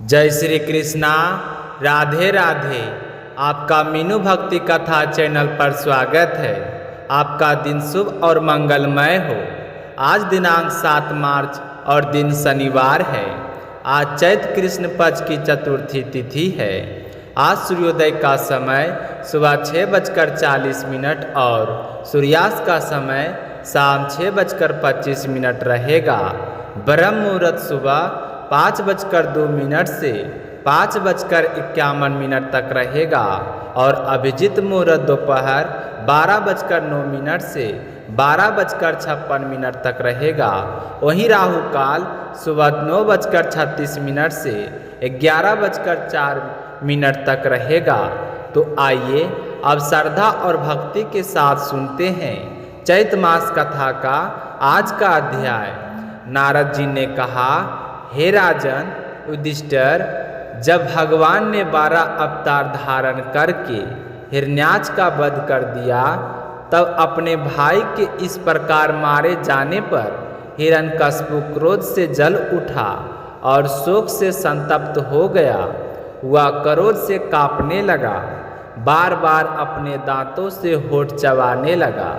जय श्री कृष्णा। राधे राधे। आपका मीनू भक्ति कथा चैनल पर स्वागत है। आपका दिन शुभ और मंगलमय हो। आज दिनांक 7 मार्च और दिन शनिवार है। आज चैत्र कृष्ण पक्ष की चतुर्थी तिथि है। आज सूर्योदय का समय सुबह 6:40 और सूर्यास्त का समय शाम 6:25 रहेगा। ब्रह्म मुहूर्त सुबह 5:02 से 5:51 तक रहेगा और अभिजीत मुहूर्त दोपहर 12:09 से 12:56 तक रहेगा। वहीं राहु काल सुबह 9:36 से 11:04 तक रहेगा। तो आइए अब श्रद्धा और भक्ति के साथ सुनते हैं चैत्र मास कथा का आज का अध्याय। नारद जी ने कहा, हे राजन युधिष्ठिर, जब भगवान ने 12 अवतार धारण करके हिरण्याक्ष का वध कर दिया, तब अपने भाई के इस प्रकार मारे जाने पर हिरण्यकशिपु क्रोध से जल उठा और शोक से संतप्त हो गया। वह क्रोध से कांपने लगा, बार बार अपने दांतों से होठ चबाने लगा।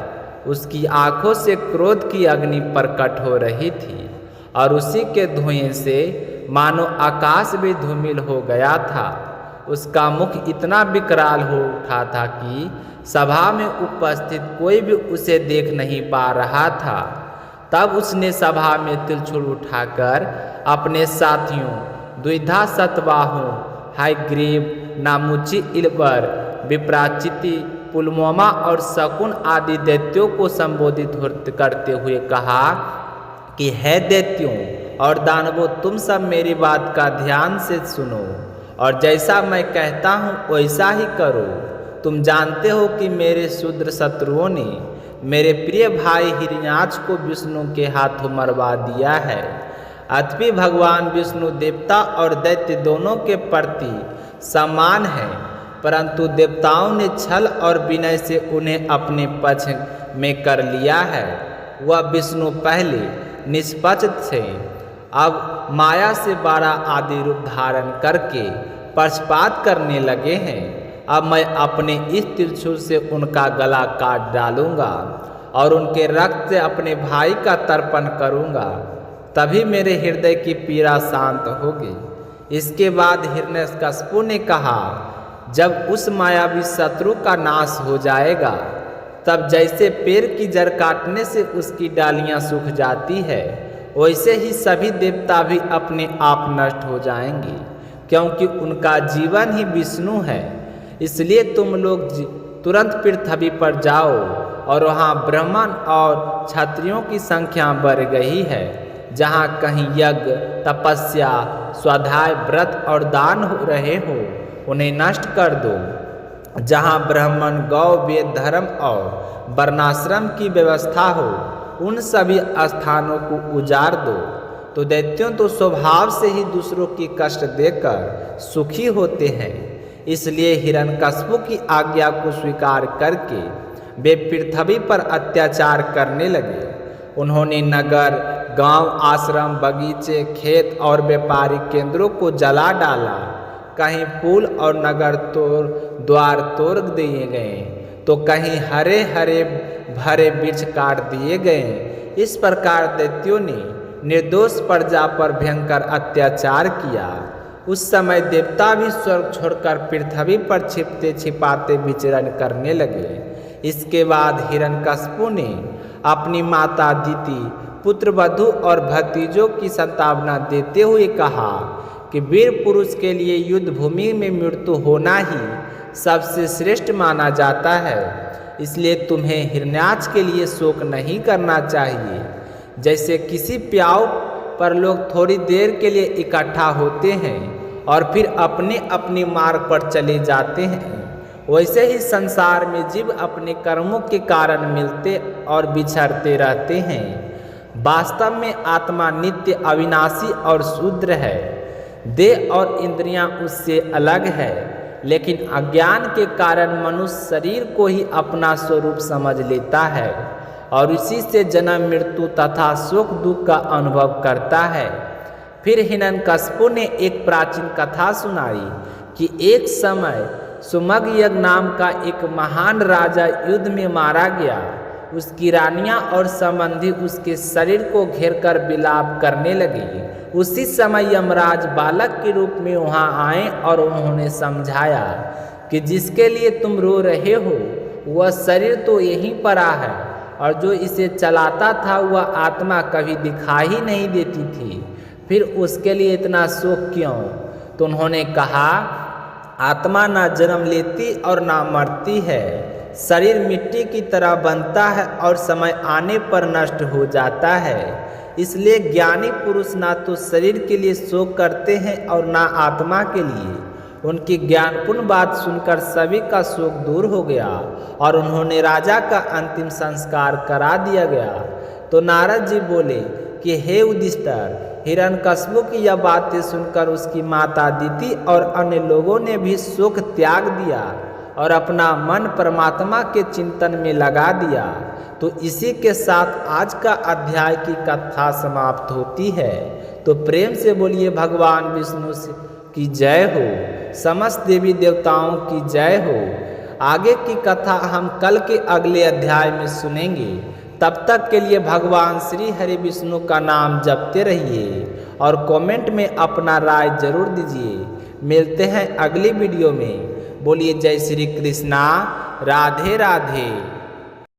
उसकी आंखों से क्रोध की अग्नि प्रकट हो रही थी और उसी के धुएं से मानो आकाश भी धूमिल हो गया था। उसका मुख इतना विकराल हो उठा था कि सभा में उपस्थित कोई भी उसे देख नहीं पा रहा था। तब उसने सभा में त्रिशूल उठाकर अपने साथियों द्विधा सतबाहों हयग्रीव नामुची इलवर विप्राचिति पुलमोमा और शकुन आदि दैत्यों को संबोधित करते हुए कहा कि है दैत्यों और दानवों, तुम सब मेरी बात का ध्यान से सुनो और जैसा मैं कहता हूँ वैसा ही करो। तुम जानते हो कि मेरे शूद्र शत्रुओं ने मेरे प्रिय भाई हिरण्याक्ष को विष्णु के हाथों मरवा दिया है। अतः भगवान विष्णु देवता और दैत्य दोनों के प्रति समान है, परंतु देवताओं ने छल और विनय से उन्हें अपने पक्ष में कर लिया है। वह विष्णु पहले निष्पक्ष थे, अब माया से 12 आदि रूप धारण करके पक्षपात करने लगे हैं। अब मैं अपने इस त्रिशूल से उनका गला काट डालूंगा और उनके रक्त से अपने भाई का तर्पण करूंगा, तभी मेरे हृदय की पीड़ा शांत होगी। इसके बाद हिरण्यकशिपु ने कहा, जब उस मायावी शत्रु का नाश हो जाएगा, तब जैसे पेड़ की जड़ काटने से उसकी डालियां सूख जाती है, वैसे ही सभी देवता भी अपने आप नष्ट हो जाएंगे, क्योंकि उनका जीवन ही विष्णु है। इसलिए तुम लोग तुरंत पृथ्वी पर जाओ और वहाँ ब्राह्मण और क्षत्रियों की संख्या बढ़ गई है। जहाँ कहीं यज्ञ तपस्या स्वाध्याय व्रत और दान हो रहे हो, उन्हें नष्ट कर दो। जहाँ ब्राह्मण गौ वेद धर्म और वर्णाश्रम की व्यवस्था हो, उन सभी स्थानों को उजाड़ दो। तो दैत्यों तो स्वभाव से ही दूसरों की कष्ट देकर सुखी होते हैं। इसलिए हिरण्यकशिपु की आज्ञा को स्वीकार करके वे पृथ्वी पर अत्याचार करने लगे। उन्होंने नगर गांव आश्रम बगीचे खेत और व्यापारिक केंद्रों को जला डाला। कहीं पुल और नगर द्वार तोड़ दिए गए, तो कहीं हरे हरे भरे वृक्ष काट दिए गए। इस प्रकार दैत्यों ने निर्दोष प्रजा पर भयंकर अत्याचार किया। उस समय देवता भी स्वर्ग छोड़कर पृथ्वी पर छिपते छिपाते विचरण करने लगे। इसके बाद हिरण्यकशिपु ने अपनी माता दिति पुत्रवधू और भतीजों की संतावना देते हुए कहा कि वीर पुरुष के लिए युद्ध भूमि में मृत्यु होना ही सबसे श्रेष्ठ माना जाता है। इसलिए तुम्हें हिरण्याक्ष के लिए शोक नहीं करना चाहिए। जैसे किसी प्याऊ पर लोग थोड़ी देर के लिए इकट्ठा होते हैं और फिर अपने अपने मार्ग पर चले जाते हैं, वैसे ही संसार में जीव अपने कर्मों के कारण मिलते और बिछड़ते रहते हैं। वास्तव में आत्मा नित्य अविनाशी और शुद्र है। देह और इंद्रियां उससे अलग है, लेकिन अज्ञान के कारण मनुष्य शरीर को ही अपना स्वरूप समझ लेता है और इसी से जन्म मृत्यु तथा सुख दुख का अनुभव करता है। फिर हिरण्यकशिपु ने एक प्राचीन कथा सुनाई कि एक समय सुमगयज्ञ नाम का एक महान राजा युद्ध में मारा गया। उसकी रानियां और संबंधी उसके शरीर को घेरकर विलाप करने लगे। उसी समय यमराज बालक के रूप में वहां आए और उन्होंने समझाया कि जिसके लिए तुम रो रहे हो वह शरीर तो यहीं पड़ा है, और जो इसे चलाता था वह आत्मा कभी दिखाई नहीं देती थी। फिर उसके लिए इतना शोक क्यों? तो उन्होंने कहा, आत्मा ना जन्म लेती और ना मरती है। शरीर मिट्टी की तरह बनता है और समय आने पर नष्ट हो जाता है। इसलिए ज्ञानी पुरुष ना तो शरीर के लिए शोक करते हैं और ना आत्मा के लिए। उनकी ज्ञानपूर्ण बात सुनकर सभी का शोक दूर हो गया और उन्होंने राजा का अंतिम संस्कार करा दिया गया। तो नारद जी बोले कि हे युधिष्ठिर, हिरण्यकशिपु की यह बातें सुनकर उसकी माता अदिति और अन्य लोगों ने भी शोक त्याग दिया और अपना मन परमात्मा के चिंतन में लगा दिया। तो इसी के साथ आज का अध्याय की कथा समाप्त होती है। तो प्रेम से बोलिए भगवान विष्णु की जय हो, समस्त देवी देवताओं की जय हो। आगे की कथा हम कल के अगले अध्याय में सुनेंगे। तब तक के लिए भगवान श्री हरि विष्णु का नाम जपते रहिए और कमेंट में अपना राय जरूर दीजिए। मिलते हैं अगली वीडियो में। बोलिए जय श्री कृष्णा, राधे राधे।